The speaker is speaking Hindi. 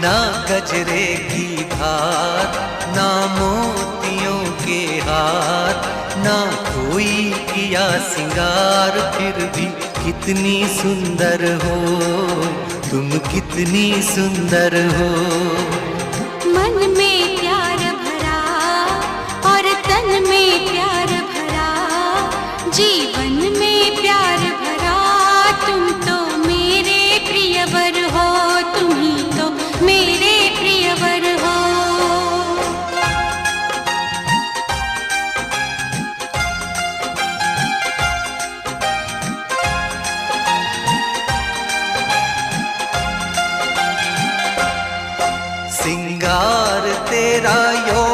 ना गजरे की धार, ना मोतियों के हार, ना कोई किया सिंगार, फिर भी कितनी सुंदर हो तुम, कितनी सुंदर हो। मन में प्यार भरा और तन में प्यार भरा, जीवन में प्यार भरा, तुम तो मेरे प्रियवर हो, तुम ही तो मेरे प्रियवर हो। सिंगार तेरा यो